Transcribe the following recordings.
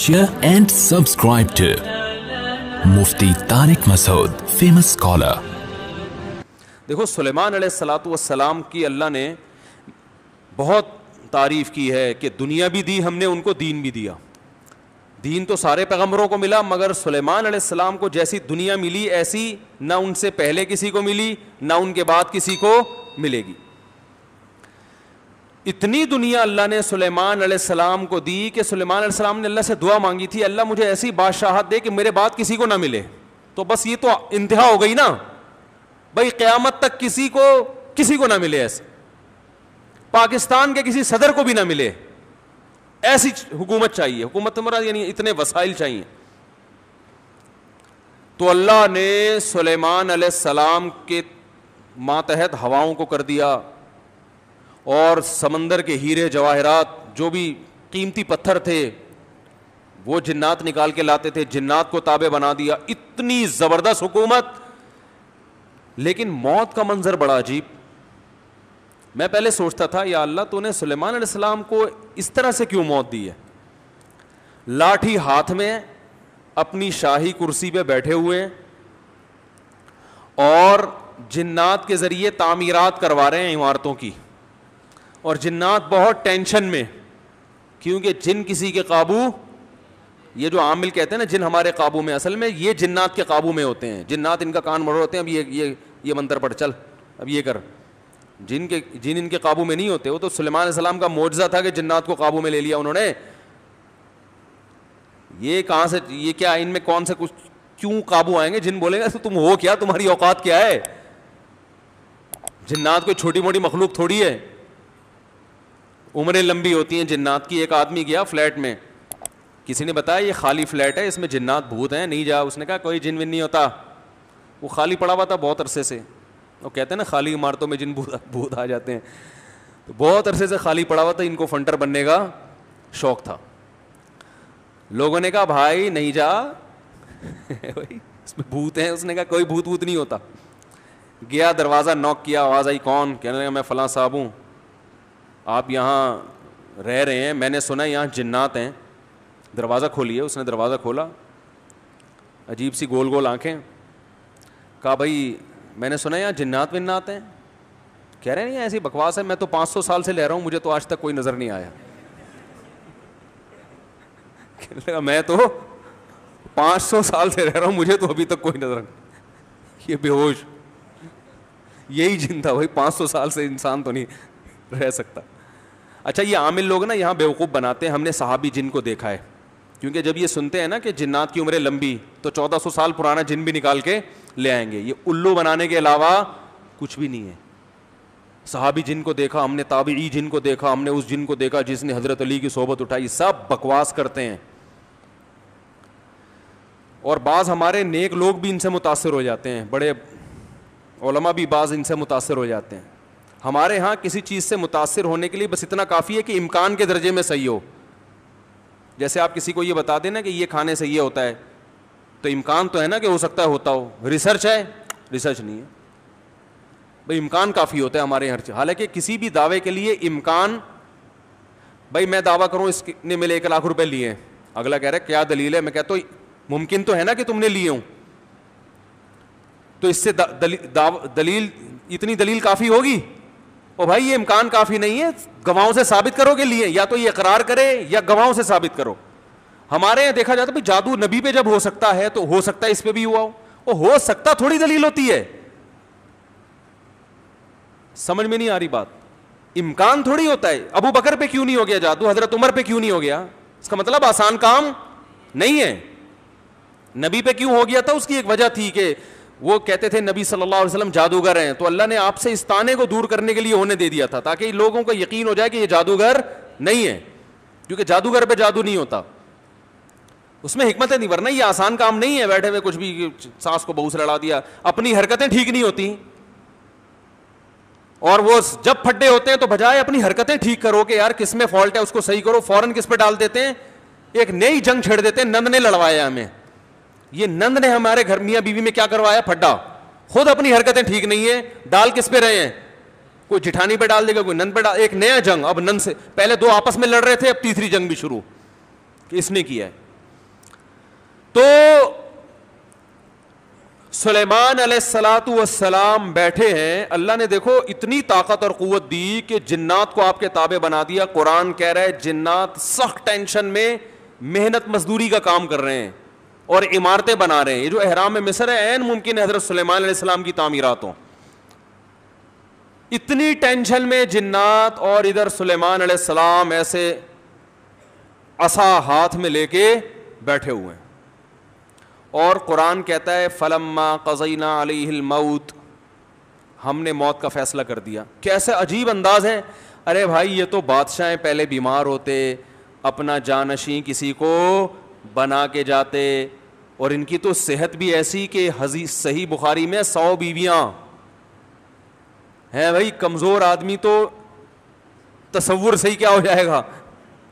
share and subscribe to Mufti Tariq Masood, famous scholar. دیکھو سلیمان علیہ الصلاۃ والسلام کی اللہ نے بہت تعریف کی ہے کہ دنیا بھی دی ہم نے ان کو، دین بھی دیا. دین تو سارے پیغمبروں کو ملا، مگر سلیمان علیہ السلام کو جیسی دنیا ملی ایسی نہ ان سے پہلے کسی کو ملی نہ ان کے بعد کسی کو ملے گی. اتنی دنیا اللہ نے سلیمان علیہ السلام کو دی کہ سلیمان علیہ السلام نے اللہ سے دعا مانگی تھی، اللہ مجھے ایسی بادشاہت دے کہ میرے بعد کسی کو نہ ملے. تو بس یہ تو انتہا ہو گئی نا بھائی، قیامت تک کسی کو نہ ملے ایسے، پاکستان کے کسی صدر کو بھی نہ ملے ایسی حکومت چاہیے. حکومت مراد یعنی اتنے وسائل چاہیے. تو اللہ نے سلیمان علیہ السلام کے ماتحت ہواؤں کو کر دیا، اور سمندر کے ہیرے جواہرات جو بھی قیمتی پتھر تھے وہ جنات نکال کے لاتے تھے، جنات کو تابع بنا دیا. اتنی زبردست حکومت. لیکن موت کا منظر بڑا عجیب. میں پہلے سوچتا تھا یا اللہ تو نے سلیمان علیہ السلام کو اس طرح سے کیوں موت دی ہے؟ لاٹھی ہاتھ میں اپنی شاہی کرسی پہ بیٹھے ہوئے اور جنات کے ذریعے تعمیرات کروا رہے ہیں عمارتوں کی، اور جنات بہت ٹینشن میں، کیونکہ جن کسی کے قابو، یہ جو عامل کہتے ہیں نا جن ہمارے قابو میں، اصل میں یہ جنات کے قابو میں ہوتے ہیں. جنات ان کا کان مروڑ ہوتے ہیں، اب یہ منتر پڑھ چل، اب یہ کر. جن ان کے قابو میں نہیں ہوتے. وہ تو سلیمان علیہ السلام کا معجزہ تھا کہ جنات کو قابو میں لے لیا انہوں نے. یہ کہاں سے، یہ کیا، ان میں کون سے کچھ کیوں قابو آئیں گے؟ جن بولیں گے تم ہو کیا، تمہاری اوقات کیا ہے؟ جنات کوئی چھوٹی موٹی مخلوق تھوڑی ہے. عمریں لمبی ہوتی ہیں جنات کی. ایک آدمی گیا فلیٹ میں، کسی نے بتایا یہ خالی فلیٹ ہے، اس میں جنات بھوت ہیں، نہیں جا. اس نے کہا کوئی جن ون نہیں ہوتا. وہ خالی پڑا ہوا تھا بہت عرصے سے. وہ کہتے ہیں نا خالی عمارتوں میں جن بھوت آ جاتے ہیں. تو بہت عرصے سے خالی پڑا ہوا تھا، ان کو فنٹر بننے کا شوق تھا. لوگوں نے کہا بھائی نہیں جا اس میں بھوت ہیں. اس نے کہا کوئی بھوت نہیں ہوتا. گیا دروازہ نوک کیا، آواز آئی کون؟ کہنے لگا میں فلاں صاحب ہوں، آپ یہاں رہ رہے ہیں، میں نے سنا یہاں جنات ہیں، دروازہ کھولیے. اس نے دروازہ کھولا، عجیب سی گول گول آنکھیں. کہا بھائی میں نے سنا یہاں جنات ونات ہیں. کہہ رہے نہیں ایسی بکواس ہے، میں تو 500 سال سے لے رہا ہوں، مجھے تو آج تک کوئی نظر نہیں آیا. کہنے لگا میں تو 500 سال سے رہ رہا ہوں، مجھے تو ابھی تک کوئی نظر نہیں. یہ بے ہوش یہی جن تھا بھائی، 500 سال سے انسان تو نہیں رہ سکتا. اچھا یہ عامل لوگ نا یہاں بیوقوف بناتے ہیں. ہم نے صحابی جن کو دیکھا ہے، کیونکہ جب یہ سنتے ہیں نا کہ جنات کی عمریں لمبی، تو 1400 سال پرانا جن بھی نکال کے لے آئیں گے. یہ الو بنانے کے علاوہ کچھ بھی نہیں ہے. صحابی جن کو دیکھا ہم نے، تابعی جن کو دیکھا ہم نے، اس جن کو دیکھا جس نے حضرت علی کی صحبت اٹھائی. سب بکواس کرتے ہیں. اور بعض ہمارے نیک لوگ بھی ان سے متاثر ہو جاتے ہیں، بڑے علماء بھی بعض ان سے متاثر ہو جاتے ہیں. ہمارے ہاں کسی چیز سے متاثر ہونے کے لیے بس اتنا کافی ہے کہ امکان کے درجے میں صحیح ہو. جیسے آپ کسی کو یہ بتا دیں نا کہ یہ کھانے سے یہ ہوتا ہے، تو امکان تو ہے نا کہ ہو سکتا ہے ہوتا ہو. ریسرچ ہے؟ ریسرچ نہیں ہے بھائی، امکان کافی ہوتا ہے ہمارے یہاں. حالانکہ کسی بھی دعوے کے لیے امکان، بھائی میں دعویٰ کروں اس نے میرے 1 لاکھ روپے لیے ہیں، اگلا کہہ رہا ہے کیا دلیل ہے؟ میں کہتا ہوں ممکن تو ہے نا کہ تم نے لیے ہوں، تو اس سے دلیل، اتنی دلیل کافی ہوگی؟ او بھائی یہ امکان کافی نہیں ہے، گواہوں سے ثابت کرو کہ لیے. یا تو یہ اقرار کرے یا گواہوں سے ثابت کرو. ہمارے یہاں دیکھا جاتا ہے بھائی جادو نبی پہ جب ہو سکتا ہے تو ہو سکتا ہے اس پہ بھی ہوا ہو. وہ ہو سکتا تھوڑی دلیل ہوتی ہے. سمجھ میں نہیں آ رہی بات. امکان تھوڑی ہوتا ہے. ابو بکر پہ کیوں نہیں ہو گیا جادو، حضرت عمر پہ کیوں نہیں ہو گیا؟ اس کا مطلب آسان کام نہیں ہے. نبی پہ کیوں ہو گیا تھا؟ اس کی ایک وجہ تھی کہ وہ کہتے تھے نبی صلی اللہ علیہ وسلم جادوگر ہیں، تو اللہ نے آپ سے اس طعنے کو دور کرنے کے لیے ہونے دے دیا تھا تاکہ لوگوں کو یقین ہو جائے کہ یہ جادوگر نہیں ہے، کیونکہ جادوگر پہ جادو نہیں ہوتا. اس میں حکمت نہیں، ورنہ یہ آسان کام نہیں ہے بیٹھے ہوئے کچھ بھی ساس کو بہو سے لڑا دیا. اپنی حرکتیں ٹھیک نہیں ہوتی، اور وہ جب پھڈے ہوتے ہیں تو بجائے اپنی حرکتیں ٹھیک کرو کہ یار کس میں فالٹ ہے اس کو صحیح کرو، فوراً کس پہ ڈال دیتے ہیں، ایک نئی جنگ چھیڑ دیتے ہیں. نند نے لڑوایا ہمیں، یہ نند نے ہمارے گھر میاں بیوی میں کیا کروایا؟ پھڈا. خود اپنی حرکتیں ٹھیک نہیں ہے، ڈال کس پہ رہے ہیں؟ کوئی جٹھانی پہ ڈال دے گا، کوئی نند پہ ڈال. ایک نیا جنگ. اب نند سے پہلے 2 آپس میں لڑ رہے تھے، اب تیسری جنگ بھی شروع کہ اس نے کیا ہے. تو سلیمان علیہ الصلاۃ والسلام بیٹھے ہیں, اللہ نے دیکھو اتنی طاقت اور قوت دی کہ جنات کو آپ کے تابع بنا دیا. قرآن کہہ رہا ہے جنات سخت ٹینشن میں محنت مزدوری کا کام کر رہے ہیں اور عمارتیں بنا رہے ہیں. یہ جو احرام مصر ہے عین ممکن ہے حضرت سلیمان علیہ السلام کی تعمیرات ہوں. اتنی ٹینشن میں جنات, اور ادھر سلیمان علیہ السلام ایسے عصا ہاتھ میں لے کے بیٹھے ہوئے ہیں. اور قرآن کہتا ہے فلما قضینا علیہ الموت, ہم نے موت کا فیصلہ کر دیا. کیسے عجیب انداز ہے. ارے بھائی یہ تو بادشاہ پہلے بیمار ہوتے, اپنا جانشین کسی کو بنا کے جاتے, اور ان کی تو صحت بھی ایسی کہ صحیح بخاری میں 100 بیویاں ہیں. بھائی کمزور آدمی تو تصور سے ہی کیا ہو جائے گا,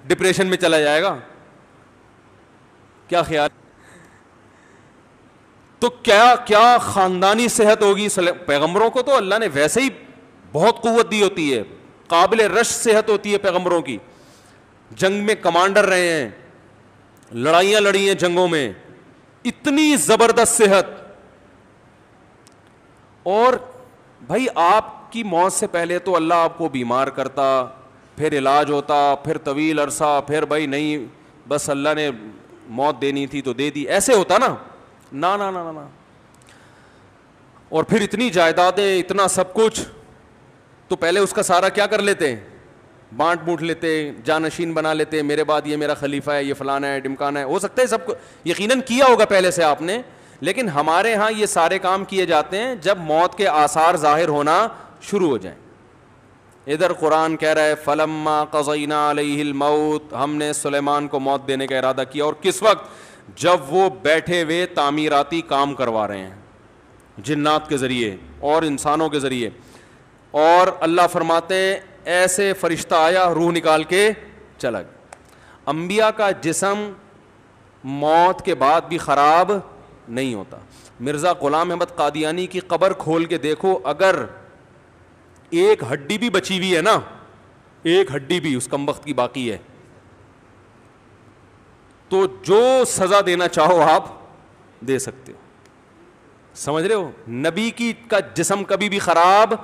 ڈپریشن میں چلا جائے گا. کیا خیال, تو کیا خاندانی صحت ہوگی. پیغمبروں کو تو اللہ نے ویسے ہی بہت قوت دی ہوتی ہے, قابل رش صحت ہوتی ہے پیغمبروں کی. جنگ میں کمانڈر رہے ہیں, لڑائیاں لڑی ہیں جنگوں میں, اتنی زبردست صحت. اور بھائی آپ کی موت سے پہلے تو اللہ آپ کو بیمار کرتا, پھر علاج ہوتا, پھر طویل عرصہ, پھر بھائی نہیں بس اللہ نے موت دینی تھی تو دے دی, ایسے ہوتا نا. نا نا نا نا. اور پھر اتنی جائیدادیں, اتنا سب کچھ, تو پہلے اس کا سارا کیا کر لیتے, بانٹ بوٹ لیتے, جانشین بنا لیتے, میرے بعد یہ میرا خلیفہ ہے, یہ فلانا ہے, ڈمکانا ہے. ہو سکتا ہے سب کو یقیناً کیا ہوگا پہلے سے آپ نے, لیکن ہمارے ہاں یہ سارے کام کیے جاتے ہیں جب موت کے آثار ظاہر ہونا شروع ہو جائیں. ادھر قرآن کہہ رہا ہے فلما قضینا علیہ الموت, ہم نے سلیمان کو موت دینے کا ارادہ کیا. اور کس وقت, جب وہ بیٹھے ہوئے تعمیراتی کام کروا رہے ہیں جنات کے ذریعے اور انسانوں کے ذریعے. اور اللہ فرماتے ہیں ایسے فرشتہ آیا, روح نکال کے چلا گیا. انبیاء کا جسم موت کے بعد بھی خراب نہیں ہوتا. مرزا غلام احمد قادیانی کی قبر کھول کے دیکھو, اگر ایک ہڈی بھی بچی ہوئی ہے نا, ایک ہڈی بھی اس کمبخت کی باقی ہے, تو جو سزا دینا چاہو آپ دے سکتے ہو. سمجھ رہے ہو, نبی کی کا جسم کبھی بھی خراب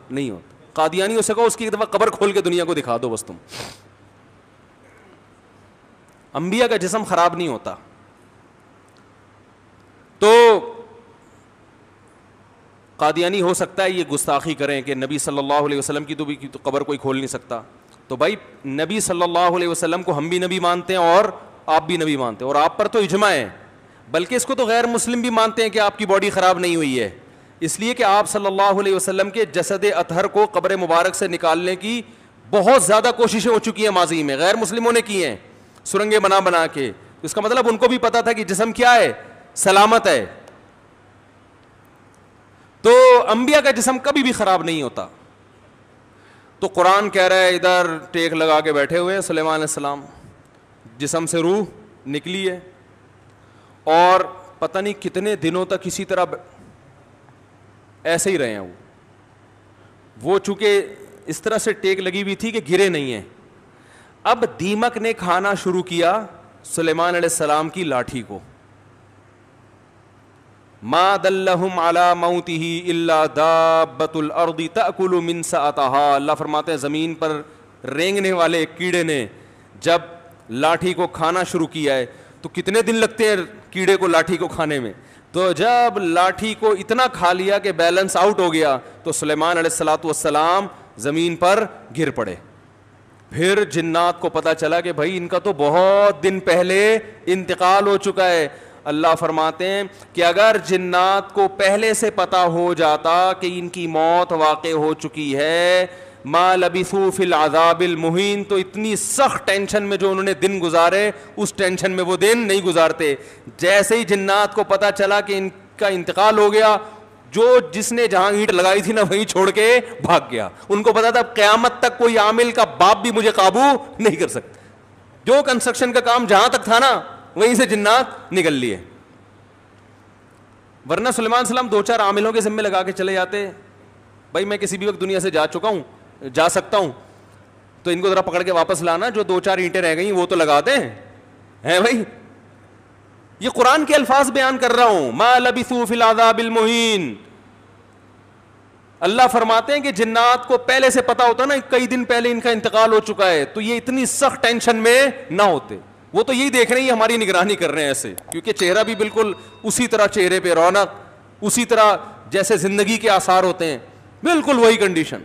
نہیں ہوتا. قادیانی ہو سکو اس کی ایک دفعہ قبر کھول کے دنیا کو دکھا دو بس تم. انبیاء کا جسم خراب نہیں ہوتا. تو قادیانی ہو سکتا ہے یہ گستاخی کریں کہ نبی صلی اللہ علیہ وسلم کی تو قبر کوئی کھول نہیں سکتا. تو بھائی نبی صلی اللہ علیہ وسلم کو ہم بھی نبی مانتے ہیں اور آپ بھی نبی مانتے ہیں, اور آپ پر تو اجماع ہے, بلکہ اس کو تو غیر مسلم بھی مانتے ہیں کہ آپ کی باڈی خراب نہیں ہوئی ہے, اس لیے کہ آپ صلی اللہ علیہ وسلم کے جسد اطہر کو قبر مبارک سے نکالنے کی بہت زیادہ کوششیں ہو چکی ہیں ماضی میں, غیر مسلموں نے کی ہیں سرنگیں بنا بنا کے. اس کا مطلب ان کو بھی پتا تھا کہ جسم کیا ہے, سلامت ہے. تو انبیاء کا جسم کبھی بھی خراب نہیں ہوتا. تو قرآن کہہ رہا ہے ادھر ٹیک لگا کے بیٹھے ہوئے ہیں سلیمان علیہ السلام, جسم سے روح نکلی ہے, اور پتہ نہیں کتنے دنوں تک اسی طرح ایسے ہی رہے ہیں. وہ چونکہ اس طرح سے ٹیک لگی ہوئی تھی کہ گرے نہیں ہیں. اب دیمک نے کھانا شروع کیا سلیمان علیہ السلام کی لاٹھی کو. ما دلہم علی موتہ الا دابۃ الارض تأکل من سأتہا. اللہ فرماتے ہیں زمین پر رینگنے والے کیڑے نے جب لاٹھی کو کھانا شروع کیا ہے, تو کتنے دن لگتے ہیں کیڑے کو لاٹھی کو کھانے میں. تو جب لاٹھی کو اتنا کھا لیا کہ بیلنس آؤٹ ہو گیا, تو سلیمان علیہ الصلاۃ والسلام زمین پر گر پڑے. پھر جنات کو پتا چلا کہ بھائی ان کا تو بہت دن پہلے انتقال ہو چکا ہے. اللہ فرماتے ہیں کہ اگر جنات کو پہلے سے پتا ہو جاتا کہ ان کی موت واقع ہو چکی ہے, ما لبثوا فی العذاب المہین, تو اتنی سخت ٹینشن میں جو انہوں نے دن گزارے اس ٹینشن میں وہ دن نہیں گزارتے. جیسے ہی جنات کو پتا چلا کہ ان کا انتقال ہو گیا, جس نے جہاں اینٹ لگائی تھی نا وہیں چھوڑ کے بھاگ گیا. ان کو پتا تھا قیامت تک کوئی عامل کا باپ بھی مجھے قابو نہیں کر سکتا. جو کنسٹرکشن کا کام جہاں تک تھا نا وہیں سے جنات نکل لیے. ورنہ سلیمان علیہ السلام 2-4 عاملوں کے ذمے لگا کے چلے جاتے, بھائی میں کسی بھی وقت دنیا سے جا چکا ہوں, جا سکتا ہوں, تو ان کو ذرا پکڑ کے واپس لانا, جو 2-4 اینٹیں رہ گئی وہ تو لگا دیں ہیں بھائی. یہ قرآن کے الفاظ بیان کر رہا ہوں. ما لبثوا فی العذاب المہین. اللہ فرماتے ہیں کہ جنات کو پہلے سے پتا ہوتا نا کئی دن پہلے ان کا انتقال ہو چکا ہے, تو یہ اتنی سخت ٹینشن میں نہ ہوتے. وہ تو یہی دیکھ رہے ہیں یہ ہماری نگرانی کر رہے ہیں ایسے, کیونکہ چہرہ بھی بالکل اسی طرح, چہرے پہ رونق اسی طرح جیسے زندگی کے آثار ہوتے ہیں, بالکل وہی کنڈیشن.